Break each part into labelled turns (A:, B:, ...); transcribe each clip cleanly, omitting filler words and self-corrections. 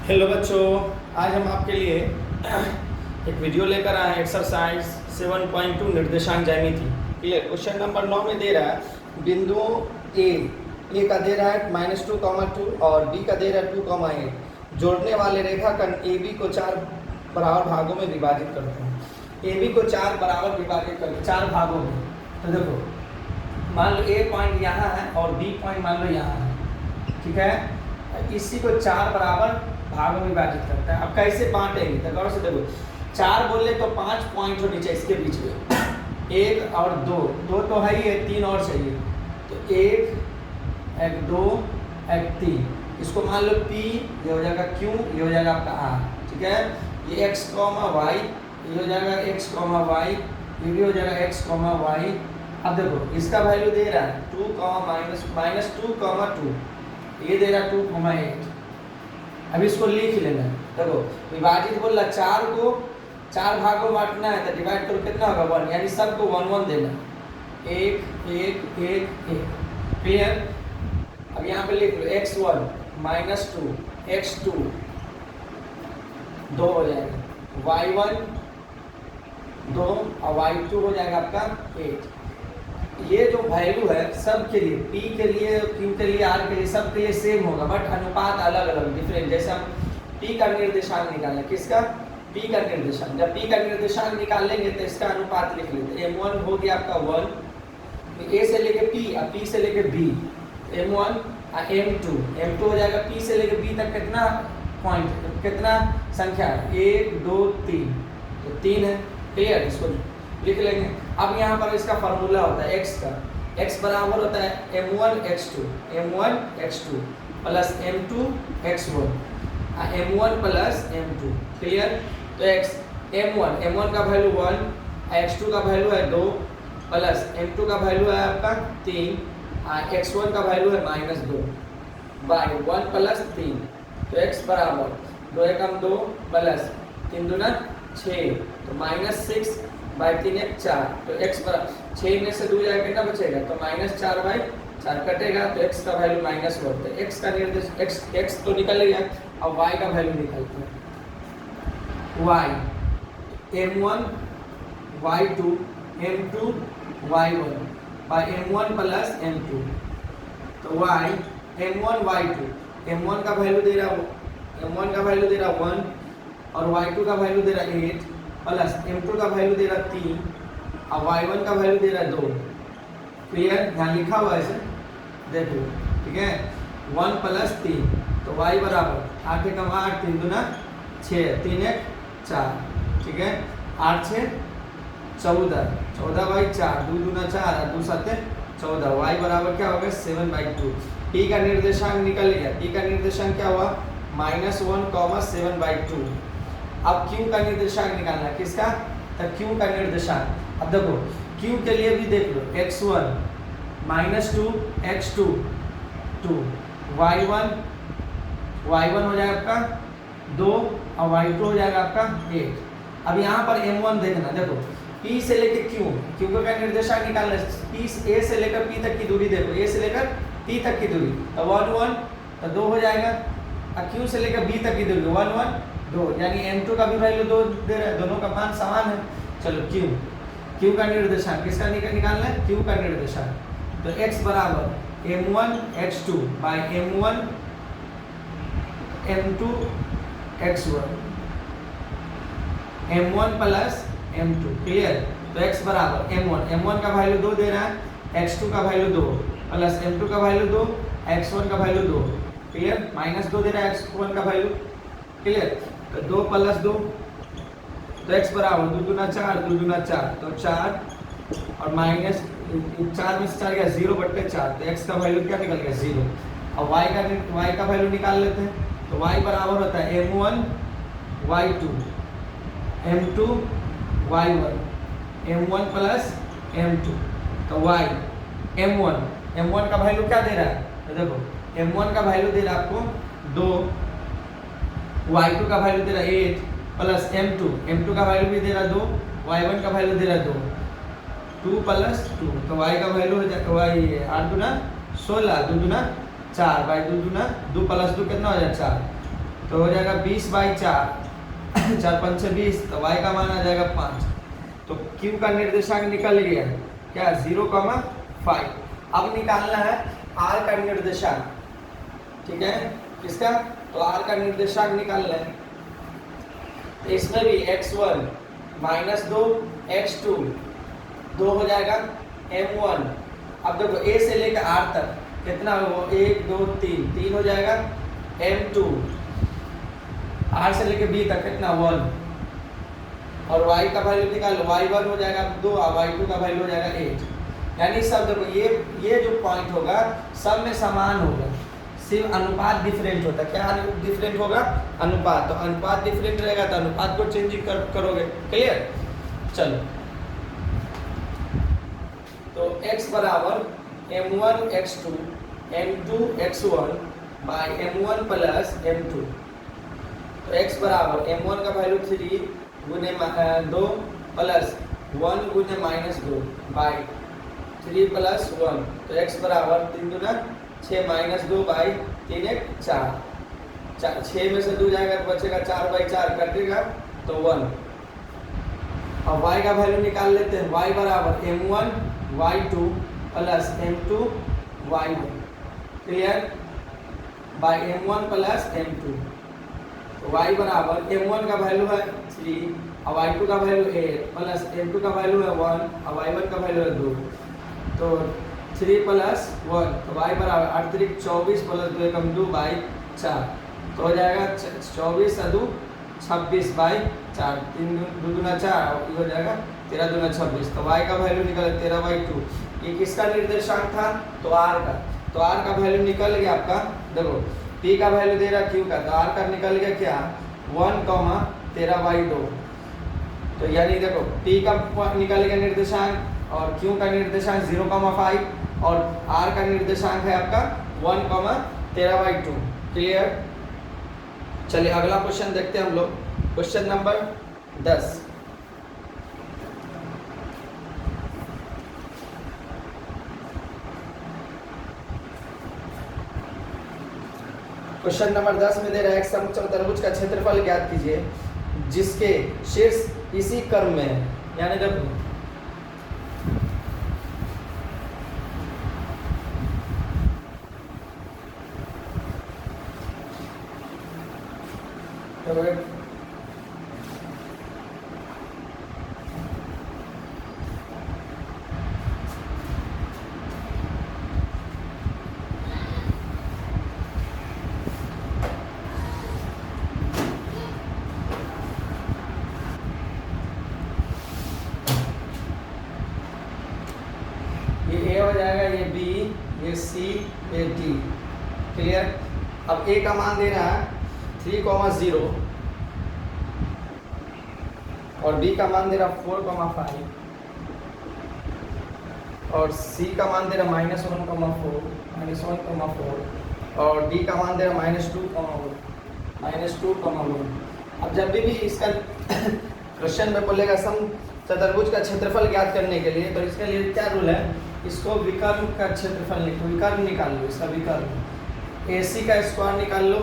A: Hello बच्चों, आज हम आपके लिए एक वीडियो लेकर आए हैं। एक्सरसाइज 7.2 निर्देशांक ज्यामिति। क्लियर। क्वेश्चन नंबर 9 में दे रहा है बिंदुओं ए का दे रहा है -2, 2 और बी का दे रहा है 2, 8। जोड़ने वाले रेखाखंड ए बी को 4 बराबर भागों में विभाजित करते हैं। ए बी को 4 बराबर विभाजित करते 4 भागों में। तो देखो, मान लो ए पॉइंट यहाँ है और बी पॉइंट मान लो यहाँ है, ठीक है। इसी को 4 बराबर भागों में विभाजित करता है। अब कैसे बांटेंगे तो गौर से देखो, 4 बोले तो 5 पॉइंट होने चाहिए इसके बीच में, 1 और 2, 2 तो है ही है, 3 और चाहिए। तो 1, 2, 3, इसको मान लो P, ये हो जाएगा Q, ये हो जाएगा आपका R, ठीक है। ये x, y, ये हो जाएगा x, y, ये भी हो जाएगा x, y। अब देखो इसका वैल्यू दे रहा है 2, -2, 2, ये दे रहा है 2, 8। अब इसको लिख लेना। देखो विभाजित बोल रहा 4 को 4 भागों में बांटना है तो डिवाइड करो, कितना होगा 1, यानी सबको 1, 1 देना, 1, 1, 1, 1। क्लियर। अब यहाँ पे लिख लो x1 -2, x2 2 हो जाएगा, y1 2 और y2 हो जाएगा आपका 8। ये जो वैल्यू है सब के लिए, P के लिए, Q के लिए, R के लिए, सब के लिए सेम होगा, बट अनुपात अलग अलग डिफरेंट। जैसे हम P का निर्देशांक निकालना, किसका? P का निर्देशांक। जब P का निर्देशांक निकाल लेंगे तो इसका अनुपात लिख लेते हैं। M1 हो गया आपका 1, A से लेके P और P से लेके B, M1 और M2 हो जाएगा। P से लेके B तक कितना पॉइंट, कितना संख्या है? 1, 2, 3, तो 3 है। क्लियर, इसको लिख लेंगे। अब यहाँ पर इसका फार्मूला होता है x का, x बराबर होता है m1 x2 plus m2 x1, m1 plus m2। Clear. तो x m1 का वैल्यू 1, x2 का वैल्यू है 2 प्लस m2 का वैल्यू है आपका 3, x1 का वैल्यू है -2 बाई 1 प्लस 3। तो x बराबर 2 एकम 2 प्लस 3 दूना 6, तो -6 बाई 3 1 4। तो x बराबर 6 में से 2 जाएगा, कितना बचेगा? तो -4/4 कटेगा, तो x का वैल्यू -1 होता है। x का निर्देश x तो निकल गया। अब y का वैल्यू निकालते हैं। y m1 y2 m2 y1 by m1 plus m2। तो y m1 y2, m1 का वैल्यू दे रहा है 1 और y2 का वैल्यू दे रहा है 8 प्लस m2 का वैल्यू दे रहा है 3 और y1 का वैल्यू दे रहा है 2। क्लियर। यहाँ लिखा हुआ है ऐसे देखो, ठीक है। 1 प्लस 3, तो y बराबर 8 एकम 8, 3 दूना 6, 3 1 4, ठीक है। 8 6 14, 14/4, 2 दूना 4 और 2 7 14। y बराबर क्या होगा? 7/2। P का निर्देशांक निकल गया। P का निर्देशांक क्या हुआ? -1, 7/2। अब Q का निर्देशांक निकालना, किसका? तो Q का निर्देशांक। अब देखो Q के लिए भी देख लो, x1 -2 x2 2, y1 हो जाएगा आपका 2 और y2 हो जाएगा आपका 8। अब यहाँ पर m1 देखना, देखो P से लेकर Q का निर्देशांक निकालना, A से लेकर P तक की दूरी देखो, A से लेकर P तक की दूरी, तो 1 1 तो 2 हो जाएगा। और Q से लेकर B तक की दूरी 1 1 2, यानी m2 का भी वैल्यू 2 दे रहा है, दोनों का मान समान है। चलो Q का निर्देशांक किसका निकालना है? Q का निर्देशांक। तो x बराबर m1 x2 by m1 m2 x1, m1 plus m2। Clear. तो x बराबर m1 का वैल्यू 2 दे रहा है, x2 का वैल्यू 2 प्लस m2 का वैल्यू 2, x1 का वैल्यू 2। क्लियर। -2 दे रहा है x1 का वैल्यू। क्लियर। तो 2 प्लस 2, तो x बराबर 2 दूना 4, 2 दूना 4, तो 4 और माइनस 4 में से 4 गया 0/4, तो x का वैल्यू क्या निकल गया? 0। अब y का वैल्यू निकाल लेते हैं। तो y बराबर होता है m1 y2 m2 y1 m1 plus m2। तो y m1 का वैल्यू क्या दे रहा है? तो देखो m1 का वैल्यू दे रहा है आपको 2, y2 का वैल्यू दे रहा है 8 प्लस m2 का वैल्यू भी दे रहा है 2, y1 का वैल्यू दे रहा है 2 प्लस 2, तो y का वैल्यू हो जाएगा y 8 दूना 16, 2 दूना 4 बाई 2 दूना 2 प्लस 2 कितना हो जाए 4, तो तो हो जाएगा 20/4, 4 5 6 20, तो y का मान आ जाएगा 5। तो q का निर्देशांक निकल गया क्या 0,5। अब निकालना है r का निर्देशांक, ठीक है किसका, तो r का निर्देशांक निकालना है। तो इसमें भी x1 -2 x2 2 हो जाएगा m1। अब देखो a से लेकर r तक कितना हो 1 2 3 हो जाएगा m2। r से लेकर b तक कितना 1, और y का वैल्यू निकालो y1 हो जाएगा 2 और y2 का वैल्यू हो जाएगा 8। यानी सब देखो ये जो पॉइंट होगा सब में समान होगा, सिर्फ अनुपात डिफरेंट होता है। क्या डिफरेंट होगा, अनुपात। तो अनुपात डिफरेंट रहेगा तो अनुपात को चेंजिंग करोगे, क्लियर। चलो तो x बराबर m1 x2 m2 x1 by m1 plus m2। तो x बराबर m1 का वैल्यू 3 गुने 2 प्लस 1 गुने -2 बाई 3 प्लस 1। तो x बराबर 3 दूना 6 -2 बाई 3 1 4, 6 में से 2 जाएगा तो बचेगा 4/4 कटेगा तो 1। अब y का वैल्यू निकाल लेते हैं। y बराबर m1 y2 plus m2 y1, clear, by m1 plus m2। तो y बराबर m1 का वैल्यू है 3 और y2 का वैल्यू 8 प्लस m2 का वैल्यू है 1 और y1 का वैल्यू है 2। तो 3 प्लस 1, तो y बराबर 8 3 24 प्लस 2 एकम 2/4, तो हो जाएगा 24 2 26/4, 3 2 दूना 4 और ये हो जाएगा 13 दूना 26। तो y का वैल्यू निकला 13/2। ये किसका निर्देशांक था, तो r का। तो r का वैल्यू निकल गया आपका, देखो p का वैल्यू दे रहा q का, तो r का निकल गया क्या 1,13/2। तो यानी देखो p का निकल गया निर्देशांक और q का निर्देशांक 0,5 और r का निर्देशांक है आपका 1,13/2, क्लियर। चलिए अगला क्वेश्चन देखते हैं हम लोग, क्वेश्चन नंबर 10। क्वेश्चन नंबर 10 में दे रहा है एक समचम त्रिभुज का क्षेत्रफल ज्ञात कीजिए जिसके शीर्ष इसी क्रम में है। यानी जब ये A हो जाएगा, ये B, ये C, ये D, क्लियर। अब A का मान दे रहा है 3,0 और B का मान दे रहा 4,5 और C का मान दे रहा -1,4 और D का मान दे रहा -2,1। अब जब भी इसका क्वेश्चन में बोलेगा सम चतुर्भुज का क्षेत्रफल ज्ञात करने के लिए, तो इसके लिए क्या रूल है, इसको विकर्ण का क्षेत्रफल विकर्ण निकाल लो, इसका विकर्ण AC का स्क्वायर निकाल लो,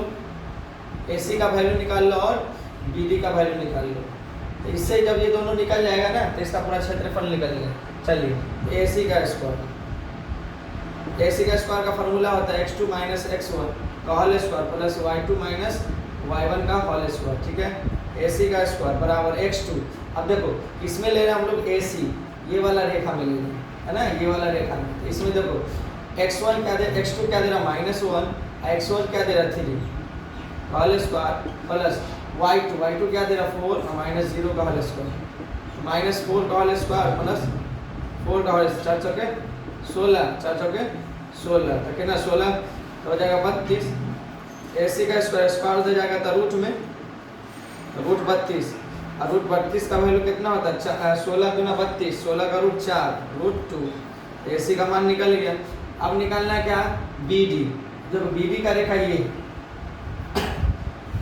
A: AC का वैल्यू निकाल लो और BD का वैल्यू निकाल लो। तो इससे जब ये दोनों निकल जाएगा ना तो इसका पूरा क्षेत्रफल निकल जाएगा। चलिए AC का स्क्वायर का फॉर्मूला होता है x2 - x1 का whole square plus y2 - y1 का होल स्क्वायर, ठीक है। AC का स्क्वायर बराबर x2। अब देखो इसमें ले रहे हैं हम लोग AC, ये वाला रेखा में ले रहे हैं, है ना, ये वाला रेखा में। इसमें देखो x1 क्या दे, x2 क्या दे रहा -1, x1 क्या दे रहा 3 होल स्क्वायर प्लस y2 क्या दे रहा 4 और -0 का होल स्क्वायर, -4 का होल स्क्वायर प्लस 4 का होल, 4 चौके 16, 4 चौके 16, तो कितना 16 तो हो जाएगा 32। AC का स्क्वायर हो जाएगा तो रूट में रूट 32 और रूट 32 का वैल्यू कितना होता है 16 दूना 32, 16 का रूट 4 रूट 2। AC का मान निकल गया। अब निकालना है क्या BD, जब BD का रेखा ये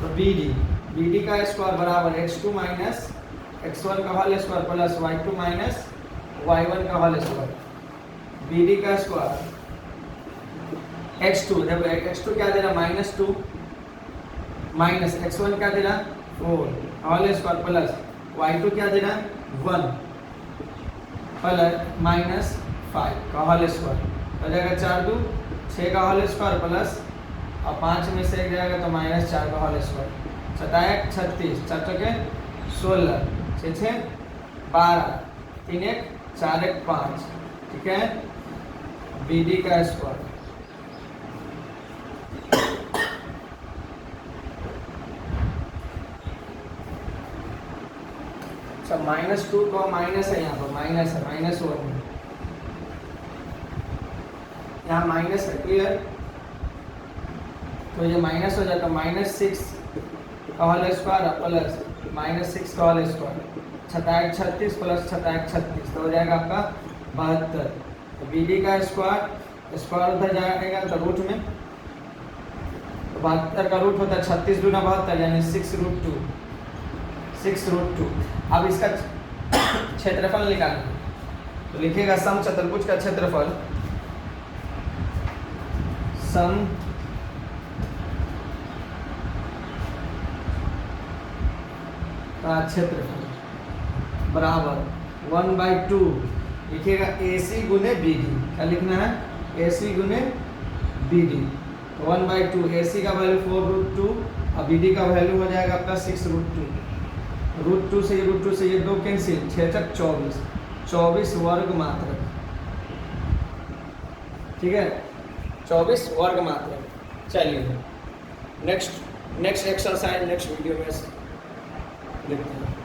A: तो BD का स्क्वायर बराबर x2 - x1 का whole square plus y2 - y1 का होल स्क्वायर। BD का स्क्वायर x2, जब x2 क्या दे रहा -2 माइनस x1 क्या दे रहा 4 होल स्क्वायर प्लस y2 क्या दे रहा 1 प्लस माइनस 5 का होल स्क्वायर हो जाएगा 4 2 6 का होल स्क्वायर प्लस और 5 में से 1 जाएगा तो माइनस 4 का होल स्क्वायर 7 36 4 चौके 16 6 6 12 3 1 4 1 5 ठीक है बी डी का स्क्वायर अच्छा -2 का माइनस है यहाँ पर माइनस है -1 यहाँ माइनस है क्लियर तो ये माइनस हो जाता -6 का होल स्क्वायर प्लस -6 का होल स्क्वायर 36 प्लस 36 तो हो जाएगा आपका 72 तो बी डी का स्क्वायर उधर जाएगा तो रूट में तो 72 का रूट होता है 36 दूना 72 यानी 6√2 अब इसका क्षेत्रफल निकालना तो लिखिएगा सम चतुर्भुज का क्षेत्रफल सम का क्षेत्रफल बराबर 1/2 लिखिएगा AC गुने BD क्या लिखना है AC गुने BD 1/2 AC का वैल्यू 4√2 और BD का वैल्यू हो जाएगा आपका 6√2 √2 से ये 2 कैंसिल 6 तक 24 वर्ग मात्रक ठीक है 24 वर्ग मात्रक चलिए नेक्स्ट एक्सरसाइज नेक्स्ट वीडियो में देखते हैं।